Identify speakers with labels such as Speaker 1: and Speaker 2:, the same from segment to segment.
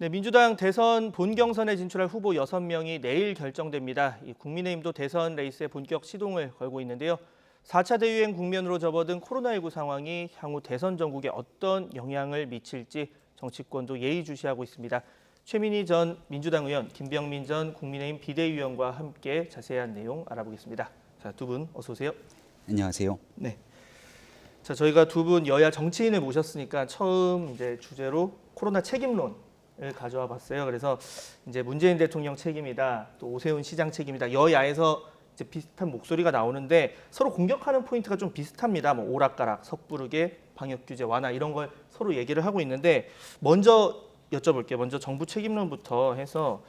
Speaker 1: 네, 민주당 대선 본경선에 진출할 후보 6명이 내일 결정됩니다. 국민의힘도 대선 레이스에 본격 시동을 걸고 있는데요. 4차 대유행 국면으로 접어든 코로나19 상황이 향후 대선 전국에 어떤 영향을 미칠지 정치권도 예의주시하고 있습니다. 최민희 전 민주당 의원, 김병민 전 국민의힘 비대위원과 함께 자세한 내용 알아보겠습니다. 자, 두 분 어서 오세요.
Speaker 2: 안녕하세요.
Speaker 1: 네. 자, 저희가 두 분 여야 정치인을 모셨으니까 처음 이제 주제로 코로나 책임론을 가져와 봤어요. 그래서 이제 문재인 대통령 책임이다, 또 오세훈 시장 책임이다. 여야에서 이제 비슷한 목소리가 나오는데 서로 공격하는 포인트가 좀 비슷합니다. 뭐 오락가락, 섣부르게 방역 규제 완화 이런 걸 서로 얘기를 하고 있는데 먼저 여쭤볼게요. 먼저 정부 책임론부터 해서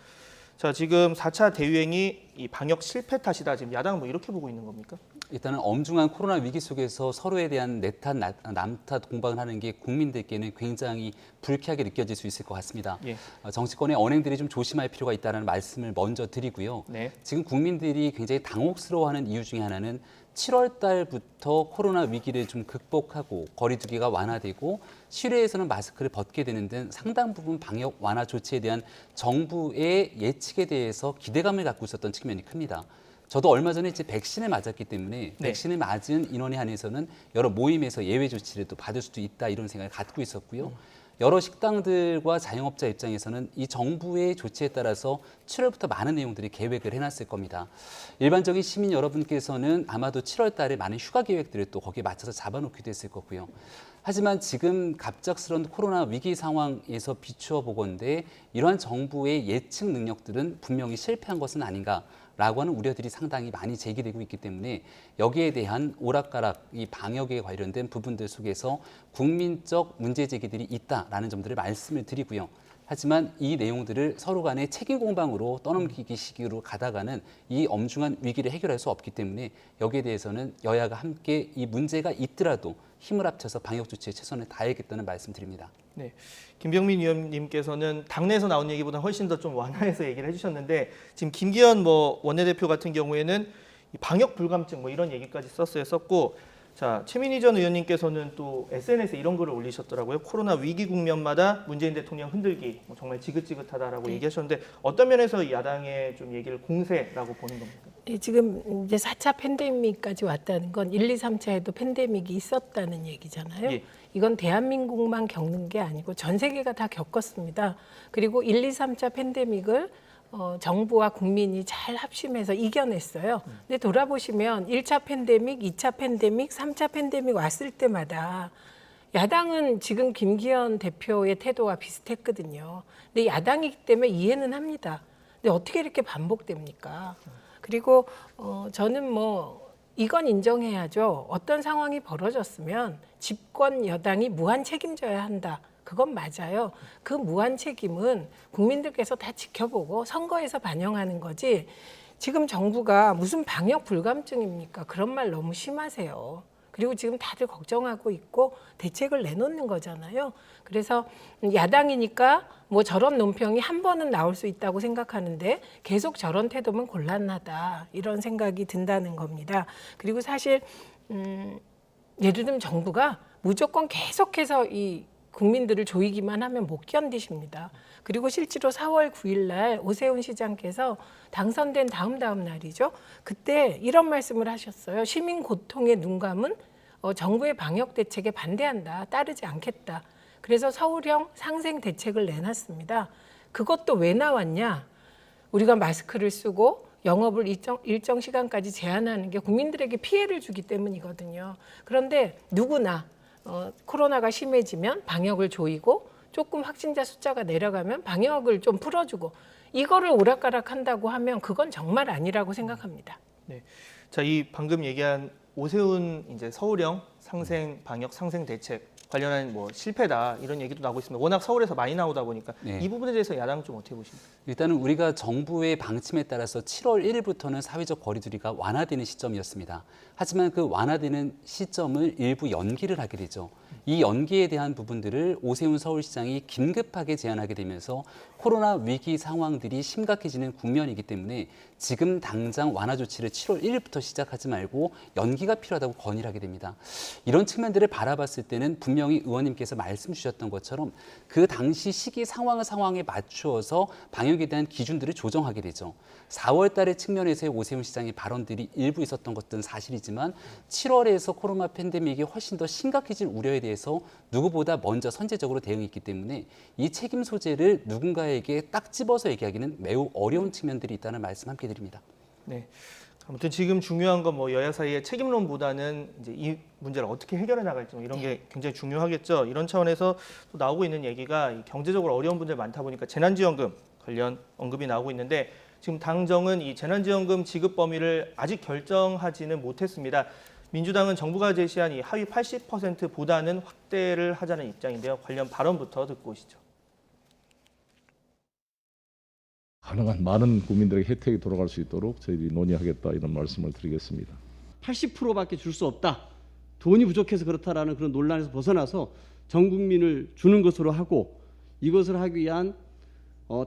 Speaker 1: 자, 지금 4차 대유행이 이 방역 실패 탓이다. 지금 야당은 뭐 이렇게 보고 있는 겁니까?
Speaker 2: 일단은 엄중한 코로나 위기 속에서 서로에 대한 내 탓, 남 탓 공방을 하는 게 국민들께는 굉장히 불쾌하게 느껴질 수 있을 것 같습니다.
Speaker 1: 예.
Speaker 2: 정치권의 언행들이 좀 조심할 필요가 있다는 말씀을 먼저 드리고요.
Speaker 1: 네.
Speaker 2: 지금 국민들이 굉장히 당혹스러워하는 이유 중에 하나는 7월 달부터 코로나 위기를 좀 극복하고 거리 두기가 완화되고 실외에서는 마스크를 벗게 되는 등 상당 부분 방역 완화 조치에 대한 정부의 예측에 대해서 기대감을 갖고 있었던 측면이 큽니다. 저도 얼마 전에 이제 백신을 맞았기 때문에
Speaker 1: 네.
Speaker 2: 백신을 맞은 인원에 한해서는 여러 모임에서 예외 조치를 또 받을 수도 있다 이런 생각을 갖고 있었고요. 여러 식당들과 자영업자 입장에서는 이 정부의 조치에 따라서 7월부터 많은 내용들이 계획을 해놨을 겁니다. 일반적인 시민 여러분께서는 아마도 7월 달에 많은 휴가 계획들을 또 거기에 맞춰서 잡아놓기도 했을 거고요. 하지만 지금 갑작스러운 코로나 위기 상황에서 비추어 보건대 이러한 정부의 예측 능력들은 분명히 실패한 것은 아닌가라고 하는 우려들이 상당히 많이 제기되고 있기 때문에 여기에 대한 오락가락, 이 방역에 관련된 부분들 속에서 국민적 문제 제기들이 있다라는 점들을 말씀을 드리고요. 하지만 이 내용들을 서로 간의 책임 공방으로 떠넘기기 식으로 가다가는 이 엄중한 위기를 해결할 수 없기 때문에 여기에 대해서는 여야가 함께 이 문제가 있더라도 힘을 합쳐서 방역 조치에 최선을 다해야겠다는 말씀드립니다.
Speaker 1: 네, 김병민 의원님께서는 당내에서 나온 얘기보다 훨씬 더 좀 완화해서 얘기를 해주셨는데 지금 김기현 뭐 원내대표 같은 경우에는 이 방역 불감증 뭐 이런 얘기까지 썼고 자, 최민희 전 의원님께서는 또 SNS에 이런 글을 올리셨더라고요. 코로나 위기 국면마다 문재인 대통령 흔들기 뭐 정말 지긋지긋하다라고 얘기하셨는데 어떤 면에서 야당의 좀 얘기를 공세라고 보는 겁니까?
Speaker 3: 네, 지금 이제 4차 팬데믹까지 왔다는 건 1, 2, 3차에도 팬데믹이 있었다는 얘기잖아요.
Speaker 1: 예.
Speaker 3: 이건 대한민국만 겪는 게 아니고 전 세계가 다 겪었습니다. 그리고 1, 2, 3차 팬데믹을 정부와 국민이 잘 합심해서 이겨냈어요. 근데 돌아보시면 1차 팬데믹, 2차 팬데믹, 3차 팬데믹 왔을 때마다 야당은 지금 김기현 대표의 태도와 비슷했거든요. 근데 야당이기 때문에 이해는 합니다. 근데 어떻게 이렇게 반복됩니까? 그리고 저는 뭐 이건 인정해야죠. 어떤 상황이 벌어졌으면 집권 여당이 무한 책임져야 한다. 그건 맞아요. 그 무한 책임은 국민들께서 다 지켜보고 선거에서 반영하는 거지 지금 정부가 무슨 방역 불감증입니까? 그런 말 너무 심하세요. 그리고 지금 다들 걱정하고 있고 대책을 내놓는 거잖아요. 그래서 야당이니까 뭐 저런 논평이 한 번은 나올 수 있다고 생각하는데 계속 저런 태도면 곤란하다 이런 생각이 든다는 겁니다. 그리고 사실 예를 들면 정부가 무조건 계속해서 이 국민들을 조이기만 하면 못 견디십니다. 그리고 실제로 4월 9일 날 오세훈 시장께서 당선된 다음 날이죠. 그때 이런 말씀을 하셨어요. 시민 고통에 눈 감은 정부의 방역 대책에 반대한다. 따르지 않겠다. 그래서 서울형 상생 대책을 내놨습니다. 그것도 왜 나왔냐? 우리가 마스크를 쓰고 영업을 일정 시간까지 제한하는 게 국민들에게 피해를 주기 때문이거든요. 그런데 누구나 코로나가 심해지면 방역을 조이고 조금 확진자 숫자가 내려가면 방역을 좀 풀어주고 이거를 오락가락 한다고 하면 그건 정말 아니라고 생각합니다.
Speaker 1: 네. 자, 이 방금 얘기한 오세훈 이제 서울형 상생 방역 상생 대책 관련한 뭐 실패다 이런 얘기도 나오고 있습니다. 워낙 서울에서 많이 나오다 보니까
Speaker 2: 네.
Speaker 1: 이 부분에 대해서 야당은 좀 어떻게 보십니까?
Speaker 2: 일단은 우리가 정부의 방침에 따라서 7월 1일부터는 사회적 거리두기가 완화되는 시점이었습니다. 하지만 그 완화되는 시점을 일부 연기를 하게 되죠. 이 연기에 대한 부분들을 오세훈 서울시장이 긴급하게 제안하게 되면서 코로나 위기 상황들이 심각해지는 국면이기 때문에 지금 당장 완화 조치를 7월 1일부터 시작하지 말고 연기가 필요하다고 건의를 하게 됩니다. 이런 측면들을 바라봤을 때는 분명히 의원님께서 말씀 주셨던 것처럼 그 당시 시기 상황에 맞추어서 방역에 대한 기준들을 조정하게 되죠. 4월 달의 측면에서의 오세훈 시장의 발언들이 일부 있었던 것은 사실이지만 7월에서 코로나 팬데믹이 훨씬 더 심각해질 우려에 대해서 누구보다 먼저 선제적으로 대응했기 때문에 이 책임 소재를 누군가에게 딱 집어서 얘기하기는 매우 어려운 측면들이 있다는 말씀 함께 드립니다.
Speaker 1: 네. 아무튼 지금 중요한 건 뭐 여야 사이의 책임론보다는 이제 이 문제를 어떻게 해결해 나갈지 뭐 이런 게 굉장히 중요하겠죠. 이런 차원에서 또 나오고 있는 얘기가 이 경제적으로 어려운 분들 많다 보니까 재난지원금 관련 언급이 나오고 있는데 지금 당정은 이 재난지원금 지급 범위를 아직 결정하지는 못했습니다. 민주당은 정부가 제시한 이 하위 80%보다는 확대를 하자는 입장인데요. 관련 발언부터 듣고 오시죠.
Speaker 4: 가능한 많은 국민들에게 혜택이 돌아갈 수 있도록 저희들이 논의하겠다 이런 말씀을 드리겠습니다.
Speaker 5: 80%밖에 줄 수 없다. 돈이 부족해서 그렇다라는 그런 논란에서 벗어나서 전 국민을 주는 것으로 하고 이것을 하기 위한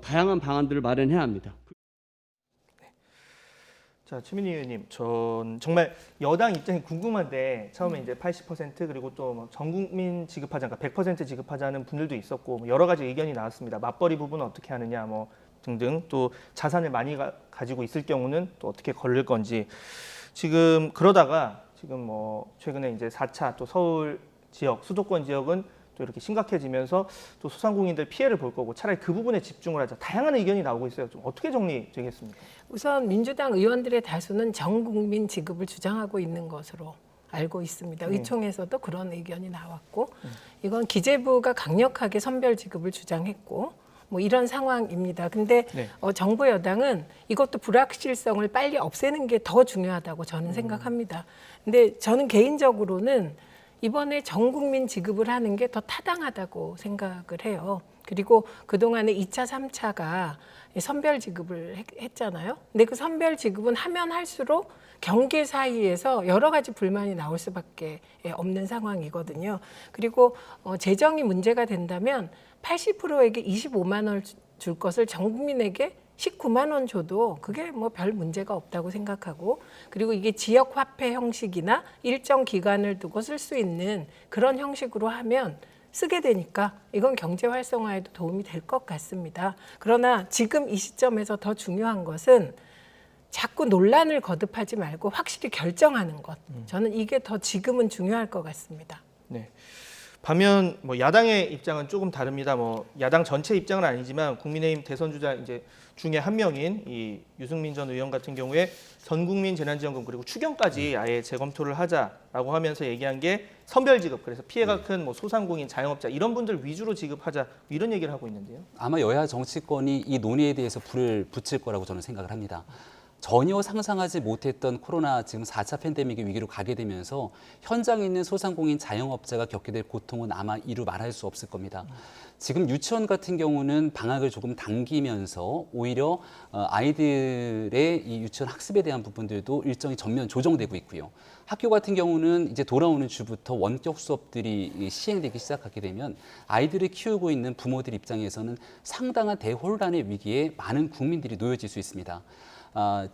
Speaker 5: 다양한 방안들을 마련해야 합니다.
Speaker 1: 자, 최민희 의원님, 전 정말 여당 입장이 궁금한데 처음에 이제 80% 그리고 또 전 국민 지급하자, 그러니까 100% 지급하자는 분들도 있었고 뭐 여러 가지 의견이 나왔습니다. 맞벌이 부분은 어떻게 하느냐, 뭐 등등 또 자산을 많이 가지고 있을 경우는 또 어떻게 걸릴 건지 지금 그러다가 지금 뭐 최근에 이제 4차 또 서울 지역 수도권 지역은 또 이렇게 심각해지면서 또 소상공인들 피해를 볼 거고 차라리 그 부분에 집중을 하자. 다양한 의견이 나오고 있어요. 좀 어떻게 정리되겠습니까?
Speaker 3: 우선 민주당 의원들의 다수는 전 국민 지급을 주장하고 있는 것으로 알고 있습니다. 의총에서도 그런 의견이 나왔고 이건 기재부가 강력하게 선별 지급을 주장했고 뭐 이런 상황입니다. 근데
Speaker 1: 네.
Speaker 3: 정부 여당은 이것도 불확실성을 빨리 없애는 게 더 중요하다고 저는 생각합니다. 근데 저는 개인적으로는 이번에 전 국민 지급을 하는 게 더 타당하다고 생각을 해요. 그리고 그동안에 2차, 3차가 선별 지급을 했잖아요. 근데 그 선별 지급은 하면 할수록 경계 사이에서 여러 가지 불만이 나올 수밖에 없는 상황이거든요. 그리고 재정이 문제가 된다면 80%에게 25만 원 줄 것을 전 국민에게 19만 원 줘도 그게 뭐 별 문제가 없다고 생각하고 그리고 이게 지역 화폐 형식이나 일정 기간을 두고 쓸 수 있는 그런 형식으로 하면 쓰게 되니까 이건 경제 활성화에도 도움이 될 것 같습니다. 그러나 지금 이 시점에서 더 중요한 것은 자꾸 논란을 거듭하지 말고 확실히 결정하는 것. 저는 이게 더 지금은 중요할 것 같습니다.
Speaker 1: 네. 반면 뭐 야당의 입장은 조금 다릅니다. 뭐 야당 전체 입장은 아니지만 국민의힘 대선 주자 이제 중에 한 명인 이 유승민 전 의원 같은 경우에 전 국민 재난지원금 그리고 추경까지 아예 재검토를 하자라고 하면서 얘기한 게 선별 지급. 그래서 피해가 큰 뭐 소상공인, 자영업자 이런 분들 위주로 지급하자 이런 얘기를 하고 있는데요.
Speaker 2: 아마 여야 정치권이 이 논의에 대해서 불을 붙일 거라고 저는 생각을 합니다. 전혀 상상하지 못했던 코로나 지금 4차 팬데믹의 위기로 가게 되면서 현장에 있는 소상공인 자영업자가 겪게 될 고통은 아마 이루 말할 수 없을 겁니다. 지금 유치원 같은 경우는 방학을 조금 당기면서 오히려 아이들의 이 유치원 학습에 대한 부분들도 일정이 전면 조정되고 있고요. 학교 같은 경우는 이제 돌아오는 주부터 원격 수업들이 시행되기 시작하게 되면 아이들을 키우고 있는 부모들 입장에서는 상당한 대혼란의 위기에 많은 국민들이 놓여질 수 있습니다.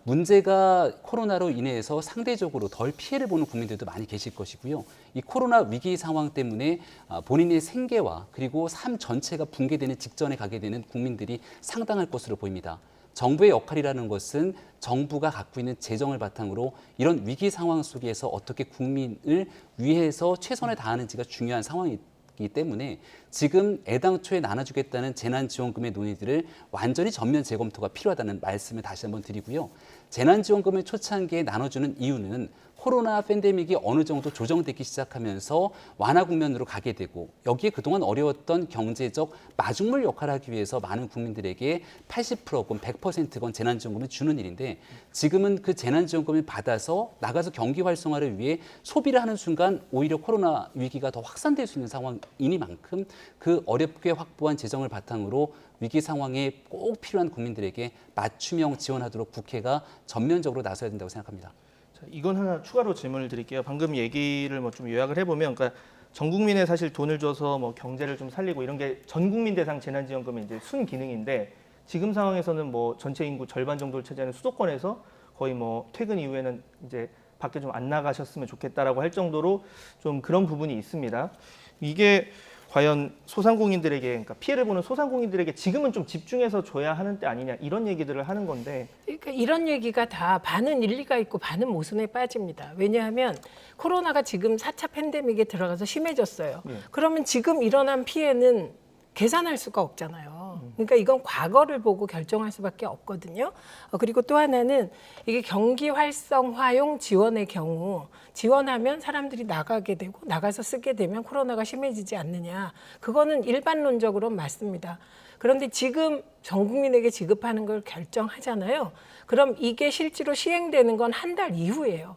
Speaker 2: 문제가 코로나로 인해서 상대적으로 덜 피해를 보는 국민들도 많이 계실 것이고요. 이 코로나 위기 상황 때문에 본인의 생계와 그리고 삶 전체가 붕괴되는 직전에 가게 되는 국민들이 상당할 것으로 보입니다. 정부의 역할이라는 것은 정부가 갖고 있는 재정을 바탕으로 이런 위기 상황 속에서 어떻게 국민을 위해서 최선을 다하는지가 중요한 상황이기 때문에 지금 애당초에 나눠주겠다는 재난지원금의 논의들을 완전히 전면 재검토가 필요하다는 말씀을 다시 한번 드리고요. 재난지원금을 초창기에 나눠주는 이유는 코로나 팬데믹이 어느 정도 조정되기 시작하면서 완화 국면으로 가게 되고 여기에 그동안 어려웠던 경제적 마중물 역할을 하기 위해서 많은 국민들에게 80%건 100%건 재난지원금을 주는 일인데 지금은 그 재난지원금을 받아서 나가서 경기 활성화를 위해 소비를 하는 순간 오히려 코로나 위기가 더 확산될 수 있는 상황이니만큼 그 어렵게 확보한 재정을 바탕으로 위기 상황에 꼭 필요한 국민들에게 맞춤형 지원하도록 국회가 전면적으로 나서야 된다고 생각합니다.
Speaker 1: 자, 이건 하나 추가로 질문을 드릴게요. 방금 얘기를 뭐 좀 요약을 해보면, 그러니까 전 국민에 사실 돈을 줘서 뭐 경제를 좀 살리고 이런 게 전 국민 대상 재난지원금의 이제 순 기능인데 지금 상황에서는 뭐 전체 인구 절반 정도를 차지하는 수도권에서 거의 뭐 퇴근 이후에는 이제 밖에 좀 안 나가셨으면 좋겠다라고 할 정도로 좀 그런 부분이 있습니다. 이게 과연 소상공인들에게, 그러니까 피해를 보는 소상공인들에게 지금은 좀 집중해서 줘야 하는 때 아니냐 이런 얘기들을 하는 건데.
Speaker 3: 그러니까 이런 얘기가 다 반은 일리가 있고 반은 모순에 빠집니다. 왜냐하면 코로나가 지금 4차 팬데믹에 들어가서 심해졌어요.
Speaker 1: 예.
Speaker 3: 그러면 지금 일어난 피해는 계산할 수가 없잖아요. 그러니까 이건 과거를 보고 결정할 수밖에 없거든요. 그리고 또 하나는 이게 경기 활성화용 지원의 경우 지원하면 사람들이 나가게 되고 나가서 쓰게 되면 코로나가 심해지지 않느냐. 그거는 일반론적으로 맞습니다. 그런데 지금 전 국민에게 지급하는 걸 결정하잖아요. 그럼 이게 실제로 시행되는 건 한 달 이후예요.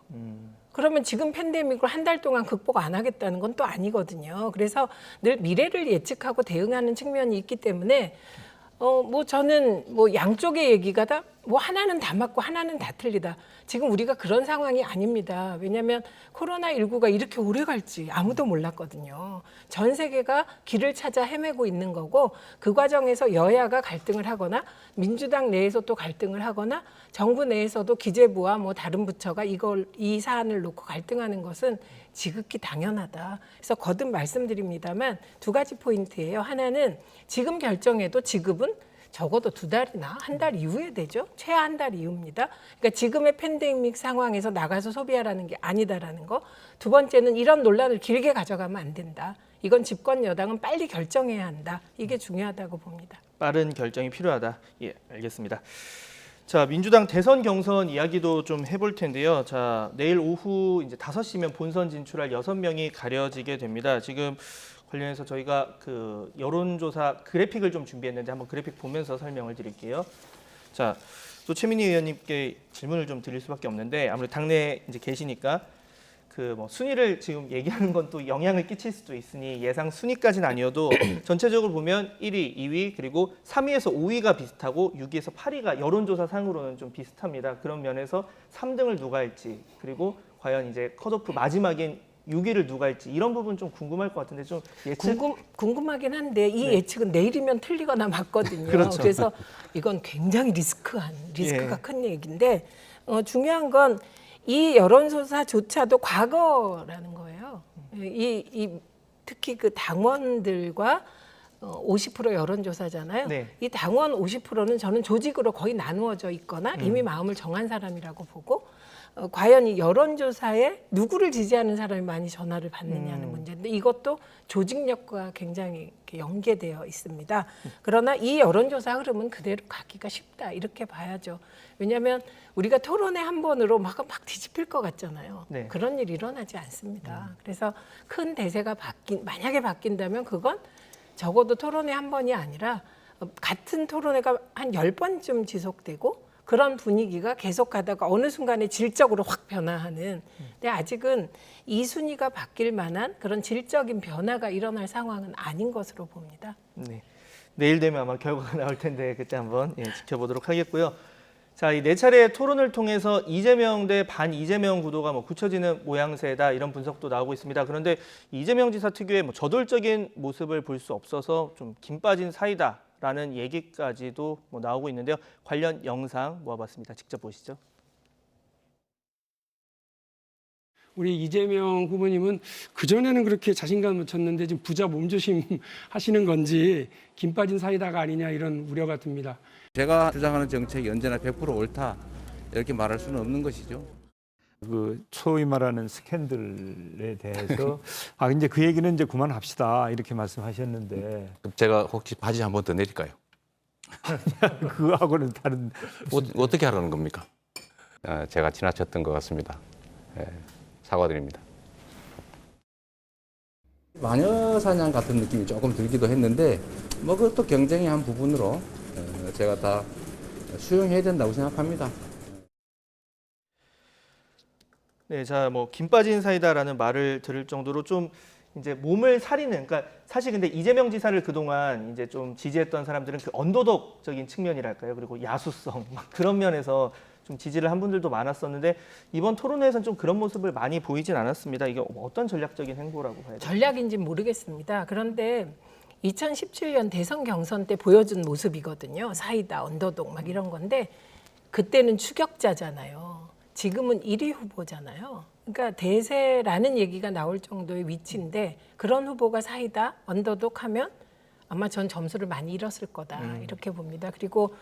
Speaker 3: 그러면 지금 팬데믹으로 한 달 동안 극복 안 하겠다는 건 또 아니거든요. 그래서 늘 미래를 예측하고 대응하는 측면이 있기 때문에 뭐 저는 뭐 양쪽의 얘기가 다 뭐 하나는 다 맞고 하나는 다 틀리다. 지금 우리가 그런 상황이 아닙니다. 왜냐하면 코로나19가 이렇게 오래 갈지 아무도 몰랐거든요. 전 세계가 길을 찾아 헤매고 있는 거고 그 과정에서 여야가 갈등을 하거나 민주당 내에서 또 갈등을 하거나 정부 내에서도 기재부와 뭐 다른 부처가 이 사안을 놓고 갈등하는 것은 지극히 당연하다. 그래서 거듭 말씀드립니다만 두 가지 포인트예요. 하나는 지금 결정해도 지급은 적어도 2달이나 한 달 이후에 되죠. 최하 한 달 이후입니다. 그러니까 지금의 팬데믹 상황에서 나가서 소비하라는 게 아니다라는 거. 두 번째는 이런 논란을 길게 가져가면 안 된다. 이건 집권 여당은 빨리 결정해야 한다. 이게 중요하다고 봅니다.
Speaker 1: 빠른 결정이 필요하다. 예, 알겠습니다. 자, 민주당 대선 경선 이야기도 좀 해볼 텐데요. 자, 내일 오후 이제 5시면 본선 진출할 6명이 가려지게 됩니다. 지금 관련해서 저희가 그 여론조사 그래픽을 좀 준비했는데 한번 그래픽 보면서 설명을 드릴게요. 자, 또 최민희 의원님께 질문을 좀 드릴 수밖에 없는데 아무래도 당내에 이제 계시니까 그 뭐 순위를 지금 얘기하는 건 또 영향을 끼칠 수도 있으니 예상 순위까지는 아니어도 전체적으로 보면 1위, 2위 그리고 3위에서 5위가 비슷하고 6위에서 8위가 여론조사 상으로는 좀 비슷합니다. 그런 면에서 3등을 누가 할지 그리고 과연 이제 컷오프 마지막인 6위를 누가 할지 이런 부분 좀 궁금할 것 같은데 좀 예측?
Speaker 3: 궁금하긴 한데 이
Speaker 1: 네.
Speaker 3: 예측은 내일이면 틀리거나 맞거든요.
Speaker 1: 그렇죠.
Speaker 3: 그래서 이건 굉장히 리스크가
Speaker 1: 예.
Speaker 3: 큰 얘기인데 중요한 건 이 여론조사조차도 과거라는 거예요. 특히 그 당원들과 50% 여론조사잖아요.
Speaker 1: 네.
Speaker 3: 이 당원 50%는 저는 조직으로 거의 나누어져 있거나 이미 마음을 정한 사람이라고 보고 과연 이 여론조사에 누구를 지지하는 사람이 많이 전화를 받느냐는 문제인데 이것도 조직력과 굉장히 이렇게 연계되어 있습니다. 그러나 이 여론조사 흐름은 그대로 가기가 쉽다 이렇게 봐야죠. 왜냐하면 우리가 토론회 한 번으로 막 뒤집힐 것 같잖아요.
Speaker 1: 네.
Speaker 3: 그런 일이 일어나지 않습니다. 그래서 큰 대세가 만약에 바뀐다면 그건 적어도 토론회 한 번이 아니라 같은 토론회가 한 10번쯤 지속되고 그런 분위기가 계속 가다가 어느 순간에 질적으로 확 변화하는. 근데 아직은 이 순위가 바뀔 만한 그런 질적인 변화가 일어날 상황은 아닌 것으로 봅니다.
Speaker 1: 네. 내일 되면 아마 결과가 나올 텐데 그때 한번 지켜보도록 하겠고요. 자, 이 4차례 토론을 통해서 이재명 대 반 이재명 구도가 뭐 굳혀지는 모양새다 이런 분석도 나오고 있습니다. 그런데 이재명 지사 특유의 뭐 저돌적인 모습을 볼 수 없어서 좀 김 빠진 사이다라는 얘기까지도 뭐 나오고 있는데요. 관련 영상 모아봤습니다. 직접 보시죠.
Speaker 6: 우리 이재명 후보님은 그전에는 그렇게 자신감을 쳤는데 지금 부자 몸조심 하시는 건지 김 빠진 사이다가 아니냐 이런 우려가 듭니다.
Speaker 7: 제가 주장하는 정책이 언제나 100% 옳다 이렇게 말할 수는 없는 것이죠.
Speaker 8: 그 소위 말하는 스캔들에 대해서 이제 그 얘기는 이제 그만합시다 이렇게 말씀하셨는데
Speaker 7: 제가 혹시 바지 한 번 더 내릴까요?
Speaker 8: 그거하고는 다른
Speaker 7: 어떻게 하라는 겁니까? 제가 지나쳤던 것 같습니다. 사과드립니다. 마녀 사냥 같은 느낌이 조금 들기도 했는데 뭐 그것도 경쟁의 한 부분으로 제가 다 수용해야 된다고 생각합니다.
Speaker 1: 네, 자, 뭐 김 빠진 사이다라는 말을 들을 정도로 좀 이제 몸을 사리는, 그러니까 사실 근데 이재명 지사를 그동안 이제 좀 지지했던 사람들은 그 언더독적인 측면이랄까요, 그리고 야수성 막 그런 면에서 좀 지지를 한 분들도 많았었는데 이번 토론회에서는 좀 그런 모습을 많이 보이진 않았습니다. 이게 어떤 전략적인 행보라고 봐야 돼요?
Speaker 3: 전략인지 모르겠습니다. 그런데 2017년 대선 경선 때 보여준 모습이거든요. 사이다, 언더독 막 이런 건데 그때는 추격자잖아요. 지금은 1위 후보잖아요. 그러니까 대세라는 얘기가 나올 정도의 위치인데 그런 후보가 사이다, 언더독 하면 아마 전 점수를 많이 잃었을 거다 이렇게 봅니다. 그리고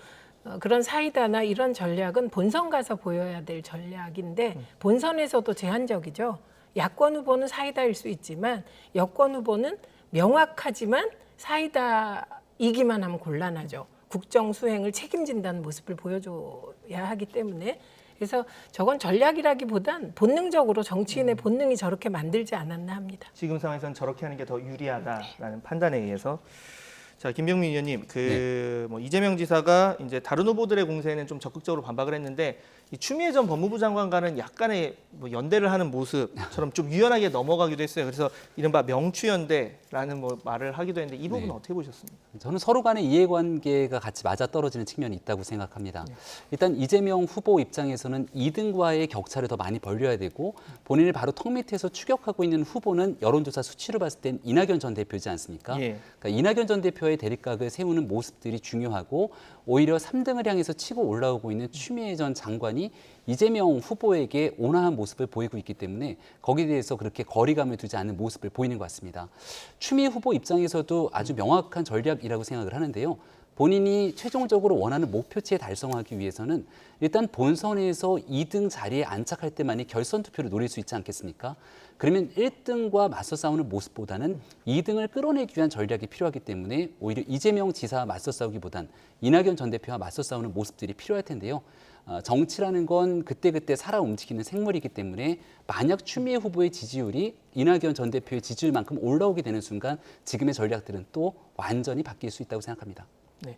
Speaker 3: 그런 사이다나 이런 전략은 본선 가서 보여야 될 전략인데 본선에서도 제한적이죠. 야권 후보는 사이다일 수 있지만 여권 후보는 명확하지만 사이다이기만 하면 곤란하죠. 국정 수행을 책임진다는 모습을 보여줘야 하기 때문에 그래서 저건 전략이라기보단 본능적으로 정치인의 본능이 저렇게 만들지 않았나 합니다.
Speaker 1: 지금 상황에서는 저렇게 하는 게 더 유리하다라는 판단에 의해서. 자, 김병민 의원님, 뭐 이재명 지사가 이제 다른 후보들의 공세에는 좀 적극적으로 반박을 했는데 이 추미애 전 법무부 장관과는 약간의 뭐 연대를 하는 모습처럼 좀 유연하게 넘어가기도 했어요. 그래서 이른바 명추연대라는 뭐 말을 하기도 했는데 이 부분은 어떻게 보셨습니까?
Speaker 2: 저는 서로 간의 이해관계가 같이 맞아떨어지는 측면이 있다고 생각합니다. 일단 이재명 후보 입장에서는 2등과의 격차를 더 많이 벌려야 되고 본인을 바로 턱 밑에서 추격하고 있는 후보는 여론조사 수치로 봤을 땐 이낙연 전 대표지 않습니까?
Speaker 1: 예.
Speaker 2: 그러니까 이낙연 전 대표의 대립각을 세우는 모습들이 중요하고 오히려 3등을 향해서 치고 올라오고 있는 추미애 전 장관이 이재명 후보에게 온화한 모습을 보이고 있기 때문에 거기에 대해서 그렇게 거리감을 두지 않는 모습을 보이는 것 같습니다. 추미애 후보 입장에서도 아주 명확한 전략이라고 생각을 하는데요. 본인이 최종적으로 원하는 목표치에 달성하기 위해서는 일단 본선에서 2등 자리에 안착할 때만이 결선 투표를 노릴 수 있지 않겠습니까? 그러면 1등과 맞서 싸우는 모습보다는 2등을 끌어내기 위한 전략이 필요하기 때문에 오히려 이재명 지사와 맞서 싸우기보단 이낙연 전 대표와 맞서 싸우는 모습들이 필요할 텐데요. 정치라는 건 그때그때 살아 움직이는 생물이기 때문에 만약 추미애 후보의 지지율이 이낙연 전 대표의 지지율만큼 올라오게 되는 순간 지금의 전략들은 또 완전히 바뀔 수 있다고 생각합니다.
Speaker 1: 네.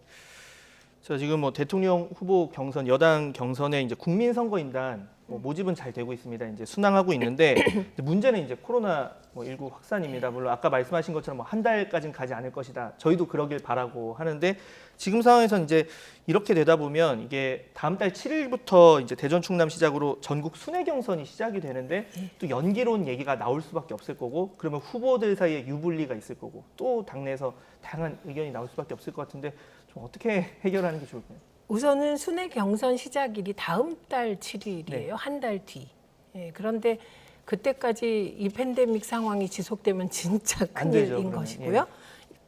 Speaker 1: 자, 지금 뭐 대통령 후보 경선, 여당 경선에 이제 국민선거인단 모집은 잘 되고 있습니다. 이제 순항하고 있는데 문제는 이제 코로나19 확산입니다. 물론 아까 말씀하신 것처럼 뭐 한 달까지는 가지 않을 것이다. 저희도 그러길 바라고 하는데 지금 상황에서 이제 이렇게 되다 보면 이게 다음 달 7일부터 이제 대전 충남 시작으로 전국 순회 경선이 시작이 되는데 또 연기론 얘기가 나올 수밖에 없을 거고 그러면 후보들 사이에 유불리가 있을 거고 또 당내에서 다양한 의견이 나올 수밖에 없을 것 같은데 좀 어떻게 해결하는 게 좋을까요?
Speaker 3: 우선은 순회 경선 시작일이 다음 달 7일이에요.
Speaker 1: 네.
Speaker 3: 한 달 뒤. 예, 그런데 그때까지 이 팬데믹 상황이 지속되면 진짜
Speaker 1: 안 되죠,
Speaker 3: 큰일인
Speaker 1: 그러면.
Speaker 3: 것이고요.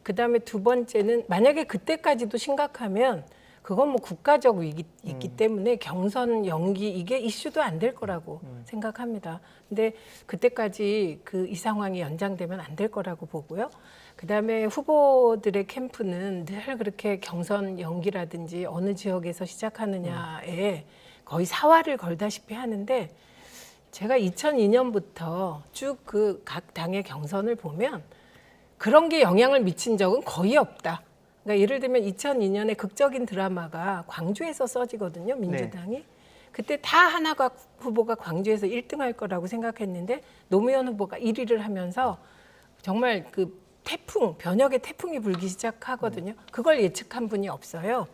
Speaker 3: 그다음에 두 번째는 만약에 그때까지도 심각하면 그건 뭐 국가적 위기이기 때문에 경선 연기 이게 이슈도 안 될 거라고 생각합니다. 근데 그때까지 이 상황이 연장되면 안 될 거라고 보고요. 그다음에 후보들의 캠프는 늘 그렇게 경선 연기라든지 어느 지역에서 시작하느냐에 거의 사활을 걸다시피 하는데 제가 2002년부터 쭉 그 각 당의 경선을 보면 그런 게 영향을 미친 적은 거의 없다. 그러니까 예를 들면 2002년에 극적인 드라마가 광주에서 써지거든요, 민주당이. 그때 다 하나가 후보가 광주에서 1등할 거라고 생각했는데 노무현 후보가 1위를 하면서 정말 그 변혁의 태풍이 불기 시작하거든요. 그걸 예측한 분이 없어요.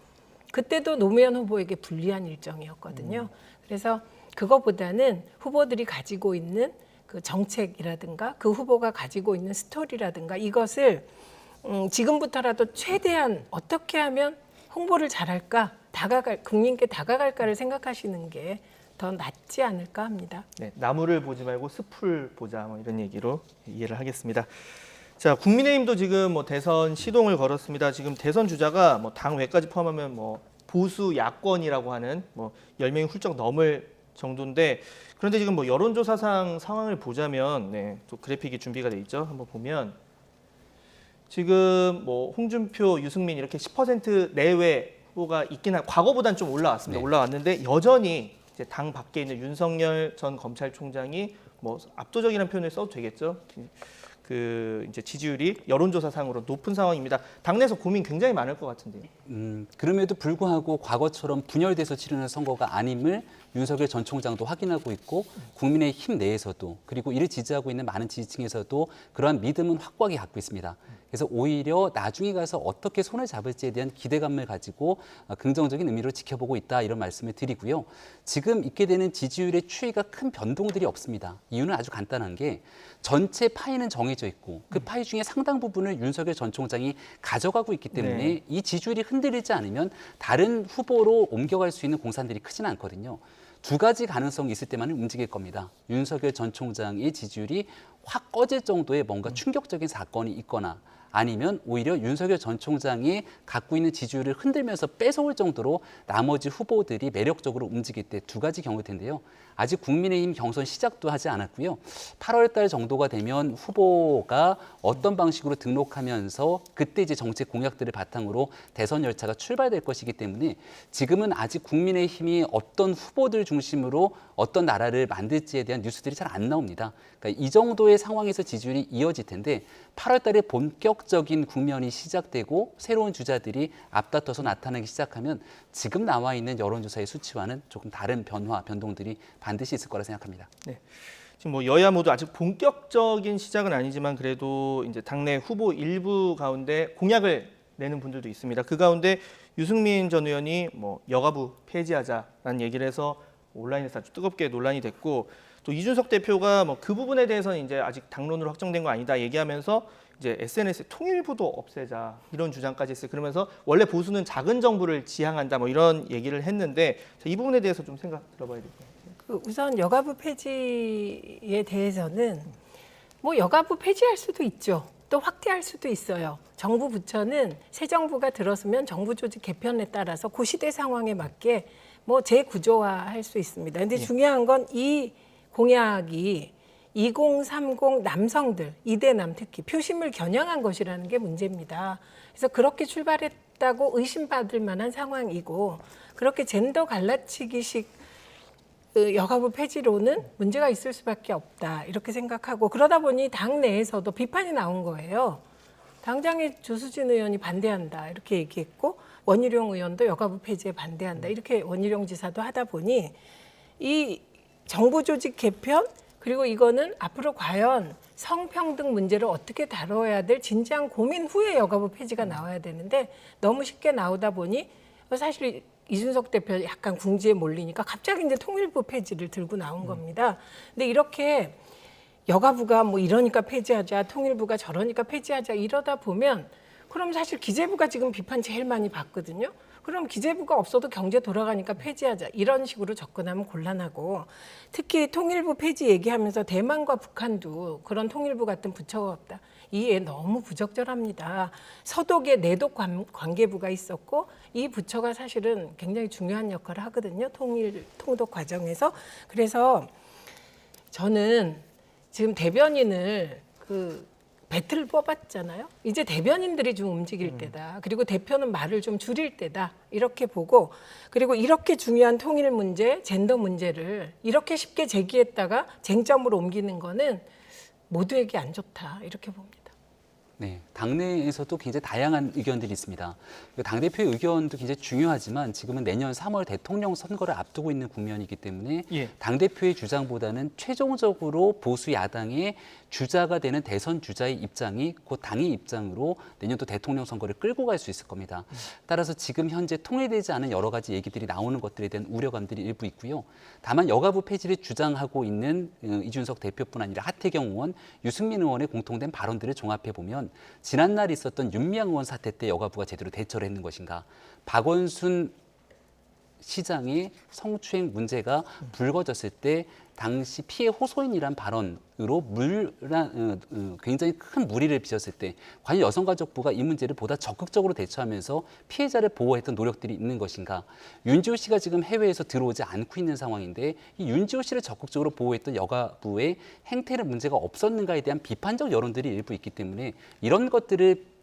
Speaker 3: 그때도 노무현 후보에게 불리한 일정이었거든요. 그래서 그거보다는 후보들이 가지고 있는 그 정책이라든가 그 후보가 가지고 있는 스토리라든가 이것을 지금부터라도 최대한 어떻게 하면 홍보를 잘할까, 국민께 다가갈까를 생각하시는 게 더 낫지 않을까 합니다.
Speaker 1: 네, 나무를 보지 말고 숲을 보자 뭐 이런 얘기로 이해를 하겠습니다. 자, 국민의힘도 지금 뭐 대선 시동을 걸었습니다. 지금 대선 주자가 뭐 당 외까지 포함하면 뭐 보수 야권이라고 하는 뭐 10명이 훌쩍 넘을 정도인데 그런데 지금 뭐 여론조사상 상황을 보자면 또 그래픽이 준비가 돼 있죠. 한번 보면 지금 뭐 홍준표, 유승민 이렇게 10% 내외 후보가 있긴 과거보다는 좀 올라왔습니다.
Speaker 2: 네.
Speaker 1: 올라왔는데 여전히 이제 당 밖에 있는 윤석열 전 검찰총장이 뭐 압도적이라는 표현을 써도 되겠죠. 이제 지지율이 여론조사상으로 높은 상황입니다. 당내에서 고민 굉장히 많을 것 같은데요.
Speaker 2: 그럼에도 불구하고 과거처럼 분열돼서 치르는 선거가 아님을 윤석열 전 총장도 확인하고 있고 국민의힘 내에서도 그리고 이를 지지하고 있는 많은 지지층에서도 그러한 믿음은 확고하게 갖고 있습니다. 그래서 오히려 나중에 가서 어떻게 손을 잡을지에 대한 기대감을 가지고 긍정적인 의미로 지켜보고 있다 이런 말씀을 드리고요. 지금 있게 되는 지지율의 추이가 큰 변동들이 없습니다. 이유는 아주 간단한 게 전체 파이는 정해져 있고 그 파이 중에 상당 부분을 윤석열 전 총장이 가져가고 있기 때문에 이 지지율이 흔들리지 않으면 다른 후보로 옮겨갈 수 있는 공산들이 크지는 않거든요. 두 가지 가능성이 있을 때만은 움직일 겁니다. 윤석열 전 총장의 지지율이 확 꺼질 정도의 뭔가 충격적인 사건이 있거나 아니면 오히려 윤석열 전 총장이 갖고 있는 지지율을 흔들면서 뺏어올 정도로 나머지 후보들이 매력적으로 움직일 때 두 가지 경우일 텐데요. 아직 국민의힘 경선 시작도 하지 않았고요. 8월 달 정도가 되면 후보가 어떤 방식으로 등록하면서 그때 이제 정책 공약들을 바탕으로 대선 열차가 출발될 것이기 때문에 지금은 아직 국민의힘이 어떤 후보들 중심으로 어떤 나라를 만들지에 대한 뉴스들이 잘 안 나옵니다. 그러니까 이 정도의 상황에서 지지율이 이어질 텐데 8월 달에 본격적인 국면이 시작되고 새로운 주자들이 앞다퉈서 나타나기 시작하면 지금 나와 있는 여론조사의 수치와는 조금 다른 변동들이 반드시 있을 거라 생각합니다.
Speaker 1: 네. 지금 뭐 여야 모두 아직 본격적인 시작은 아니지만 그래도 이제 당내 후보 일부 가운데 공약을 내는 분들도 있습니다. 그 가운데 유승민 전 의원이 뭐 여가부 폐지하자라는 얘기를 해서 온라인에서 아주 뜨겁게 논란이 됐고 또 이준석 대표가 뭐 그 부분에 대해서는 이제 아직 당론으로 확정된 거 아니다 얘기하면서 이제 SNS에 통일부도 없애자 이런 주장까지 했어요. 그러면서 원래 보수는 작은 정부를 지향한다 뭐 이런 얘기를 했는데 이 부분에 대해서 좀 생각 들어봐야 될 것 같아요.
Speaker 3: 우선 여가부 폐지에 대해서는 뭐 여가부 폐지할 수도 있죠. 또 확대할 수도 있어요. 정부 부처는 새 정부가 들어서면 정부 조직 개편에 따라서 그 시대 상황에 맞게 뭐 재구조화할 수 있습니다. 근데 중요한 건 이 공약이 2030 남성들, 이대남 특히 표심을 겨냥한 것이라는 게 문제입니다. 그래서 그렇게 출발했다고 의심받을 만한 상황이고 그렇게 젠더 갈라치기식 여가부 폐지로는 문제가 있을 수밖에 없다 이렇게 생각하고 그러다 보니 당 내에서도 비판이 나온 거예요. 당장에 조수진 의원이 반대한다 이렇게 얘기했고 원희룡 의원도 여가부 폐지에 반대한다 이렇게 원희룡 지사도 하다 보니 이 정부 조직 개편 그리고 이거는 앞으로 과연 성평등 문제를 어떻게 다뤄야 될 진지한 고민 후에 여가부 폐지가 나와야 되는데 너무 쉽게 나오다 보니 사실 이준석 대표 약간 궁지에 몰리니까 갑자기 이제 통일부 폐지를 들고 나온 겁니다. 근데 이렇게 여가부가 뭐 이러니까 폐지하자, 통일부가 저러니까 폐지하자 이러다 보면 그럼 사실 기재부가 지금 비판 제일 많이 받거든요. 그럼 기재부가 없어도 경제 돌아가니까 폐지하자 이런 식으로 접근하면 곤란하고 특히 통일부 폐지 얘기하면서 대만과 북한도 그런 통일부 같은 부처가 없다. 이에 너무 부적절합니다. 서독에 내독 관계부가 있었고 이 부처가 사실은 굉장히 중요한 역할을 하거든요. 통독 과정에서. 그래서 저는 지금 대변인을 배틀 뽑았잖아요. 이제 대변인들이 좀 움직일 때다. 그리고 대표는 말을 좀 줄일 때다. 이렇게 보고 그리고 이렇게 중요한 통일 문제, 젠더 문제를 이렇게 쉽게 제기했다가 쟁점으로 옮기는 거는 모두에게 안 좋다. 이렇게 봅니다.
Speaker 2: 네, 당내에서도 굉장히 다양한 의견들이 있습니다. 당대표의 의견도 굉장히 중요하지만 지금은 내년 3월 대통령 선거를 앞두고 있는 국면이기 때문에 당대표의 주장보다는 최종적으로 보수 야당의 주자가 되는 대선 주자의 입장이 곧 당의 입장으로 내년도 대통령 선거를 끌고 갈 수 있을 겁니다. 따라서 지금 현재 통일되지 않은 여러 가지 얘기들이 나오는 것들에 대한 우려감들이 일부 있고요. 다만 여가부 폐지를 주장하고 있는 이준석 대표뿐 아니라 하태경 의원, 유승민 의원의 공통된 발언들을 종합해 보면 지난날 있었던 윤미향 의원 사태 때 여가부가 제대로 대처를 했는 것인가, 박원순 시장의 성추행 문제가 불거졌을 때 당시 피해 호소인이란 발언으로 굉장히 큰 무리를 빚었을 때 과연 여성가족부가 이 문제를 보다 적극적으로 대처하면서 피해자를 보호했던 노력들이 있는 것인가. 윤지호 씨가 지금 해외에서 들어오지 않고 있는 상황인데 이 윤지호 씨를 적극적으로 보호했던 여가부의 행태는 문제가 없었는가에 대한 비판적 여론들이 일부 있기 때문에 이런 것들을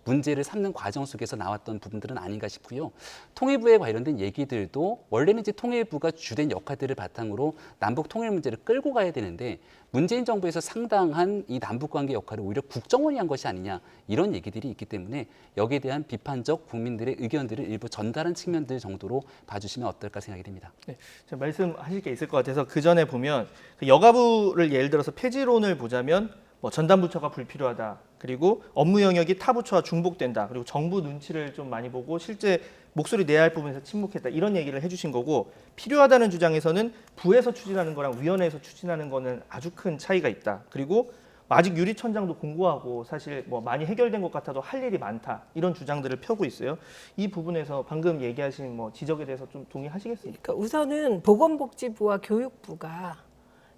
Speaker 2: 문제를 삼는 과정 속에서 나왔던 부분들은 아닌가 싶고요. 통일부에 관련된 얘기들도 원래는 이제 통일부가 주된 역할들을 바탕으로 남북 통일 문제를 끌고 가야 되는데 문재인 정부에서 상당한 이 남북관계 역할을 오히려 국정원이 한 것이 아니냐 이런 얘기들이 있기 때문에 여기에 대한 비판적 국민들의 의견들을 일부 전달한 측면들 정도로 봐주시면 어떨까 생각이 됩니다.
Speaker 1: 네, 말씀하실 게 있을 것 같아서 그 전에 보면 여가부를 예를 들어서 폐지론을 보자면 뭐 전담 부처가 불필요하다. 그리고 업무 영역이 타 부처와 중복된다. 그리고 정부 눈치를 좀 많이 보고 실제 목소리 내야 할 부분에서 침묵했다. 이런 얘기를 해주신 거고, 필요하다는 주장에서는 부에서 추진하는 거랑 위원회에서 추진하는 거는 아주 큰 차이가 있다. 그리고 아직 유리천장도 공고하고 사실 뭐 많이 해결된 것 같아도 할 일이 많다. 이런 주장들을 펴고 있어요. 이 부분에서 방금 얘기하신 뭐 지적에 대해서 좀 동의하시겠습니까?
Speaker 3: 그러니까 우선은 보건복지부와 교육부가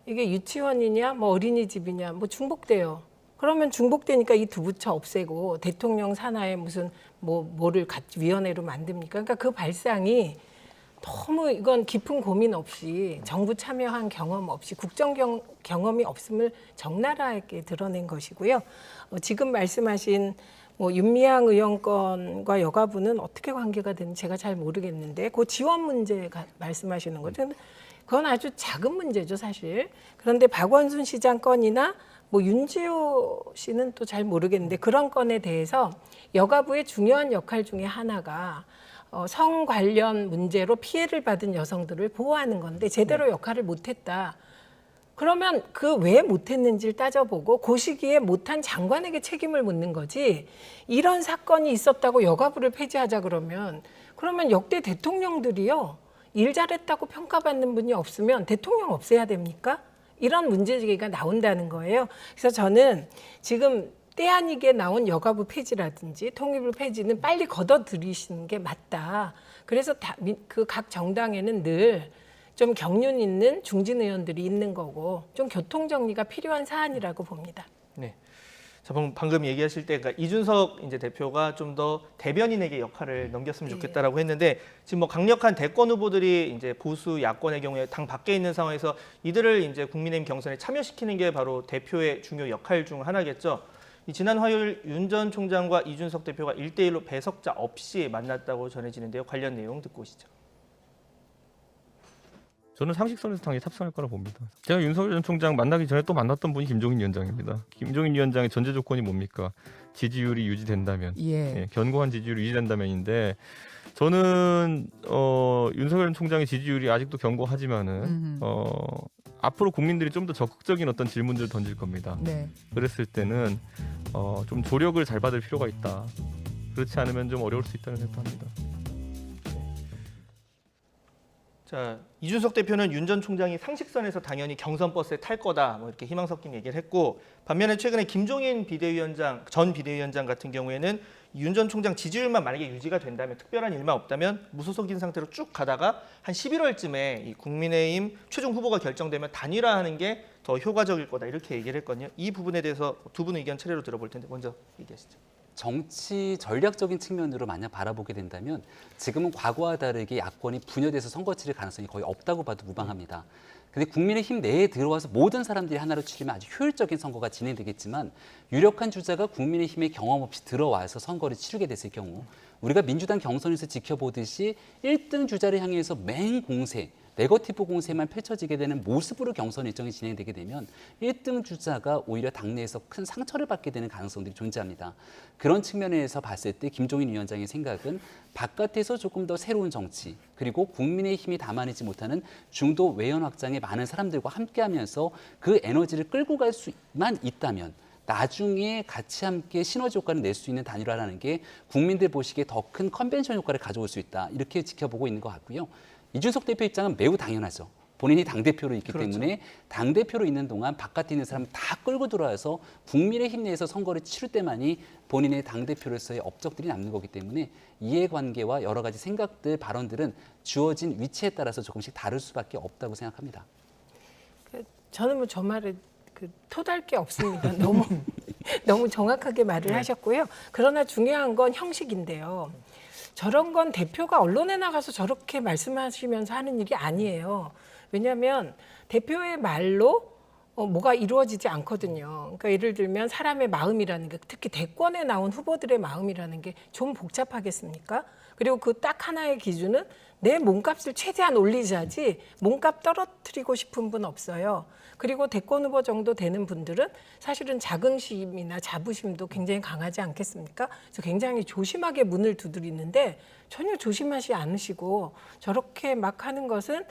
Speaker 3: 이게 유치원이냐 뭐 어린이집이냐 뭐 중복돼요. 그러면 중복되니까 이 두 부처 없애고 대통령 산하에 무슨 뭐를 같이 위원회로 만듭니까? 그러니까 그 발상이 너무 이건 깊은 고민 없이 정부 참여한 경험 없이 국정 경험이 없음을 적나라하게 드러낸 것이고요. 지금 말씀하신 뭐 윤미향 의원 건과 여가부는 어떻게 관계가 되는지 제가 잘 모르겠는데 그 지원 문제 말씀하시는 거죠. 그건 아주 작은 문제죠, 사실. 그런데 박원순 시장 건이나 뭐 윤지호 씨는 또 잘 모르겠는데 그런 건에 대해서 여가부의 중요한 역할 중에 하나가 성 관련 문제로 피해를 받은 여성들을 보호하는 건데 제대로 역할을 못했다. 그러면 그 왜 못했는지를 따져보고 그 시기에 못한 장관에게 책임을 묻는 거지. 이런 사건이 있었다고 여가부를 폐지하자 그러면 역대 대통령들이요. 일 잘했다고 평가받는 분이 없으면 대통령 없애야 됩니까? 이런 문제제기가 나온다는 거예요. 그래서 저는 지금 때 아니게 나온 여가부 폐지라든지 통일부 폐지는 빨리 걷어들이시는 게 맞다. 그래서 그 각 정당에는 늘 좀 경륜 있는 중진 의원들이 있는 거고 좀 교통 정리가 필요한 사안이라고 봅니다.
Speaker 1: 네. 자, 방금 얘기하실 때 그러니까 이준석 이제 대표가 좀 더 대변인에게 역할을 넘겼으면 좋겠다라고 했는데 지금 뭐 강력한 대권 후보들이 이제 보수 야권의 경우에 당 밖에 있는 상황에서 이들을 이제 국민의힘 경선에 참여시키는 게 바로 대표의 중요 역할 중 하나겠죠. 지난 화요일 윤 전 총장과 이준석 대표가 1대1로 배석자 없이 만났다고 전해지는데요. 관련 내용 듣고 오시죠.
Speaker 9: 저는 상식선에서 당연히 탑승할 거라 봅니다. 제가 윤석열 전 총장 만나기 전에 또 만났던 분이 김종인 위원장입니다. 김종인 위원장의 전제 조건이 뭡니까? 지지율이 유지된다면, 견고한 지지율이 유지된다면인데 저는 윤석열 전 총장의 지지율이 아직도 견고하지만은 앞으로 국민들이 좀 더 적극적인 어떤 질문들을 던질 겁니다.
Speaker 10: 네.
Speaker 9: 그랬을 때는 좀 조력을 잘 받을 필요가 있다. 그렇지 않으면 좀 어려울 수 있다는 생각합니다.
Speaker 1: 자, 이준석 대표는 윤 전 총장이 상식선에서 당연히 경선 버스에 탈 거다 뭐 이렇게 희망 섞인 얘기를 했고, 반면에 최근에 김종인 전 비대위원장 같은 경우에는 윤 전 총장 지지율만 만약에 유지가 된다면 특별한 일만 없다면 무소속인 상태로 쭉 가다가 한 11월쯤에 이 국민의힘 최종 후보가 결정되면 단일화하는 게 더 효과적일 거다 이렇게 얘기를 했거든요. 이 부분에 대해서 두 분 의견 차례로 들어볼 텐데 먼저 얘기하시죠.
Speaker 2: 정치 전략적인 측면으로 만약 바라보게 된다면 지금은 과거와 다르게 야권이 분열돼서 선거 치를 가능성이 거의 없다고 봐도 무방합니다. 근데 국민의힘 내에 들어와서 모든 사람들이 하나로 치르면 아주 효율적인 선거가 진행되겠지만 유력한 주자가 국민의힘의 경험 없이 들어와서 선거를 치르게 됐을 경우 우리가 민주당 경선에서 지켜보듯이 1등 주자를 향해서 맹공세, 네거티브 공세만 펼쳐지게 되는 모습으로 경선 일정이 진행되게 되면 1등 주자가 오히려 당내에서 큰 상처를 받게 되는 가능성들이 존재합니다. 그런 측면에서 봤을 때 김종인 위원장의 생각은 바깥에서 조금 더 새로운 정치 그리고 국민의힘이 담아내지 못하는 중도 외연 확장에 많은 사람들과 함께하면서 그 에너지를 끌고 갈 수만 있다면 나중에 같이 함께 시너지 효과를 낼 수 있는 단일화라는 게 국민들 보시기에 더 큰 컨벤션 효과를 가져올 수 있다. 이렇게 지켜보고 있는 것 같고요. 이준석 대표 입장은 매우 당연하죠. 본인이 당대표로 있기 때문에 당대표로 있는 동안 바깥에 있는 사람 다 끌고 들어와서 국민의힘 내에서 선거를 치를 때만이 본인의 당대표로서의 업적들이 남는 거기 때문에 이해관계와 여러 가지 생각들, 발언들은 주어진 위치에 따라서 조금씩 다를 수밖에 없다고 생각합니다.
Speaker 3: 저는 뭐 저 말에 토달 게 없습니다. 너무 정확하게 말을 하셨고요. 그러나 중요한 건 형식인데요. 저런 건 대표가 언론에 나가서 저렇게 말씀하시면서 하는 일이 아니에요. 왜냐하면 대표의 말로 뭐가 이루어지지 않거든요. 그러니까 예를 들면 사람의 마음이라는 게 특히 대권에 나온 후보들의 마음이라는 게 좀 복잡하겠습니까? 그리고 그 딱 하나의 기준은 내 몸값을 최대한 올리자지 몸값 떨어뜨리고 싶은 분 없어요. 그리고 대권 후보 정도 되는 분들은 사실은 자긍심이나 자부심도 굉장히 강하지 않겠습니까? 그래서 굉장히 조심하게 문을 두드리는데 전혀 조심하지 않으시고 저렇게 막 하는 것은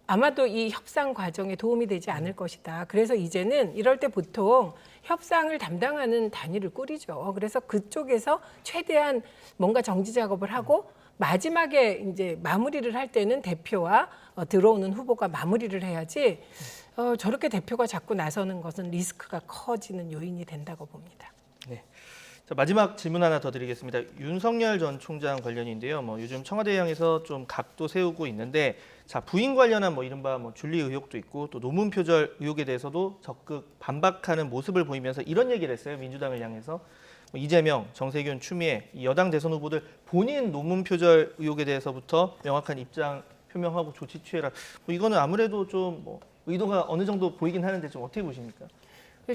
Speaker 3: 아마도 이 협상 과정에 도움이 되지 않을 것이다. 그래서 이제는 이럴 때 보통 협상을 담당하는 단위를 꾸리죠. 그래서 그쪽에서 최대한 뭔가 정지 작업을 하고 마지막에 이제 마무리를 할 때는 대표와 들어오는 후보가 마무리를 해야지 저렇게 대표가 자꾸 나서는 것은 리스크가 커지는 요인이 된다고 봅니다.
Speaker 1: 네. 자, 마지막 질문 하나 더 드리겠습니다. 윤석열 전 총장 관련인데요. 요즘 청와대 향해서 좀 각도 세우고 있는데, 자, 부인 관련한 이른바 줄리 의혹도 있고 또 논문 표절 의혹에 대해서도 적극 반박하는 모습을 보이면서 이런 얘기를 했어요. 민주당을 향해서 이재명, 정세균, 추미애 이 여당 대선 후보들 본인 논문 표절 의혹에 대해서부터 명확한 입장 표명하고 조치 취해라. 이거는 아무래도 좀 의도가 어느 정도 보이긴 하는데 좀 어떻게 보십니까?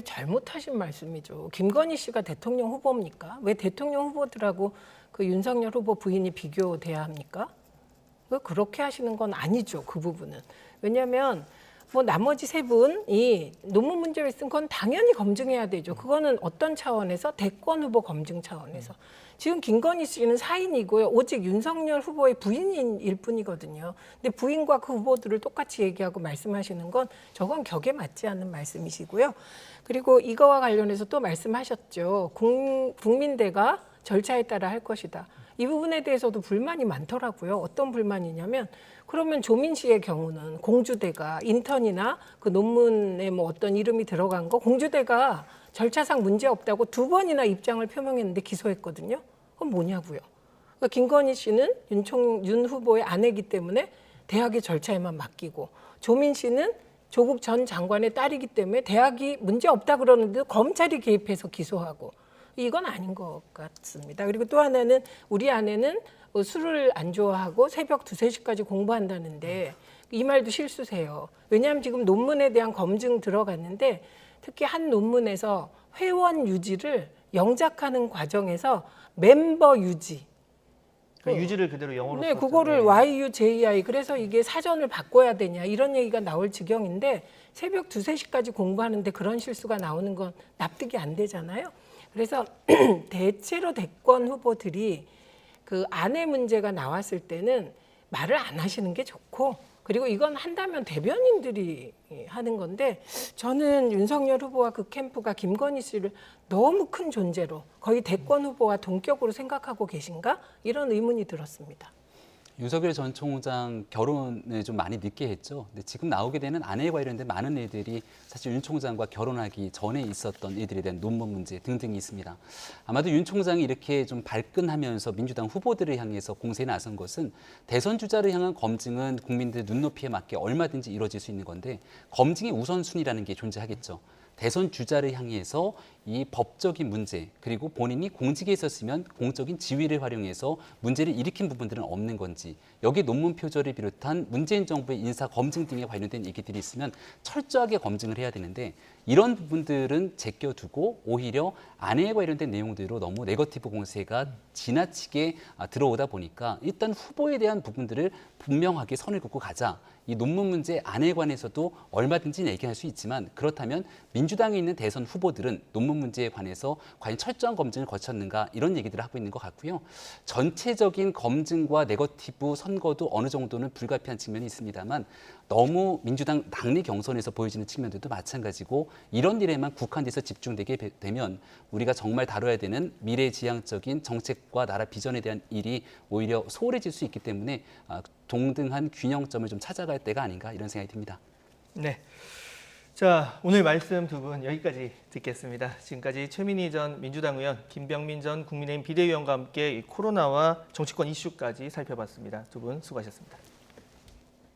Speaker 3: 잘못하신 말씀이죠. 김건희 씨가 대통령 후보입니까? 왜 대통령 후보들하고 그 윤석열 후보 부인이 비교돼야 합니까? 왜 그렇게 하시는 건 아니죠. 그 부분은. 왜냐하면 나머지 세 분이 논문 문제가 있으면 그건 당연히 검증해야 되죠. 그거는 어떤 차원에서? 대권 후보 검증 차원에서. 지금 김건희 씨는 사인이고요. 오직 윤석열 후보의 부인일 뿐이거든요. 근데 부인과 그 후보들을 똑같이 얘기하고 말씀하시는 건 저건 격에 맞지 않는 말씀이시고요. 그리고 이거와 관련해서 또 말씀하셨죠. 국민대가 절차에 따라 할 것이다. 이 부분에 대해서도 불만이 많더라고요. 어떤 불만이냐면 그러면 조민 씨의 경우는 공주대가 인턴이나 그 논문에 어떤 이름이 들어간 거 공주대가 절차상 문제 없다고 2번이나 입장을 표명했는데 기소했거든요. 그건 뭐냐고요. 그러니까 김건희 씨는 윤 후보의 아내이기 때문에 대학의 절차에만 맡기고 조민 씨는 조국 전 장관의 딸이기 때문에 대학이 문제 없다 그러는데 검찰이 개입해서 기소하고 이건 아닌 것 같습니다. 그리고 또 하나는 우리 아내는 술을 안 좋아하고 새벽 2, 3시까지 공부한다는데 이 말도 실수세요. 왜냐하면 지금 논문에 대한 검증 들어갔는데 특히 한 논문에서 회원 유지를 영작하는 과정에서 멤버 유지.
Speaker 1: 유지를 그대로 영어로
Speaker 3: 네, 그거를 YUJI. 그래서 이게 사전을 바꿔야 되냐 이런 얘기가 나올 지경인데 새벽 2, 3시까지 공부하는데 그런 실수가 나오는 건 납득이 안 되잖아요. 그래서 대체로 대권 후보들이 그 아내 문제가 나왔을 때는 말을 안 하시는 게 좋고 그리고 이건 한다면 대변인들이 하는 건데 저는 윤석열 후보와 그 캠프가 김건희 씨를 너무 큰 존재로 거의 대권 후보와 동격으로 생각하고 계신가? 이런 의문이 들었습니다.
Speaker 2: 윤석열 전 총장 결혼을 좀 많이 늦게 했죠. 근데 지금 나오게 되는 아내에 관련된 많은 일들이 사실 윤 총장과 결혼하기 전에 있었던 일들에 대한 논문 문제 등등이 있습니다. 아마도 윤 총장이 이렇게 좀 발끈하면서 민주당 후보들을 향해서 공세에 나선 것은 대선 주자를 향한 검증은 국민들 눈높이에 맞게 얼마든지 이루어질 수 있는 건데 검증의 우선순위라는 게 존재하겠죠. 대선 주자를 향해서 이 법적인 문제 그리고 본인이 공직에 있었으면 공적인 지위를 활용해서 문제를 일으킨 부분들은 없는 건지 여기 논문 표절을 비롯한 문재인 정부의 인사 검증 등에 관련된 얘기들이 있으면 철저하게 검증을 해야 되는데 이런 부분들은 제껴두고 오히려 아내에 관련된 내용들로 너무 네거티브 공세가 지나치게 들어오다 보니까 일단 후보에 대한 부분들을 분명하게 선을 긋고 가자. 이 논문 문제 안에 관해서도 얼마든지 얘기할 수 있지만 그렇다면 민주당에 있는 대선 후보들은 논문 문제에 관해서 과연 철저한 검증을 거쳤는가 이런 얘기들을 하고 있는 것 같고요. 전체적인 검증과 네거티브 선거도 어느 정도는 불가피한 측면이 있습니다만 너무 민주당 당내 경선에서 보여지는 측면들도 마찬가지고 이런 일에만 국한돼서 집중되게 되면 우리가 정말 다뤄야 되는 미래지향적인 정책과 나라 비전에 대한 일이 오히려 소홀해질 수 있기 때문에 동등한 균형점을 좀 찾아갈 때가 아닌가 이런 생각이 듭니다.
Speaker 1: 네. 자, 오늘 말씀 두 분 여기까지 듣겠습니다. 지금까지 최민희 전 민주당 의원, 김병민 전 국민의힘 비대위원과 함께 이 코로나와 정치권 이슈까지 살펴봤습니다. 두 분 수고하셨습니다.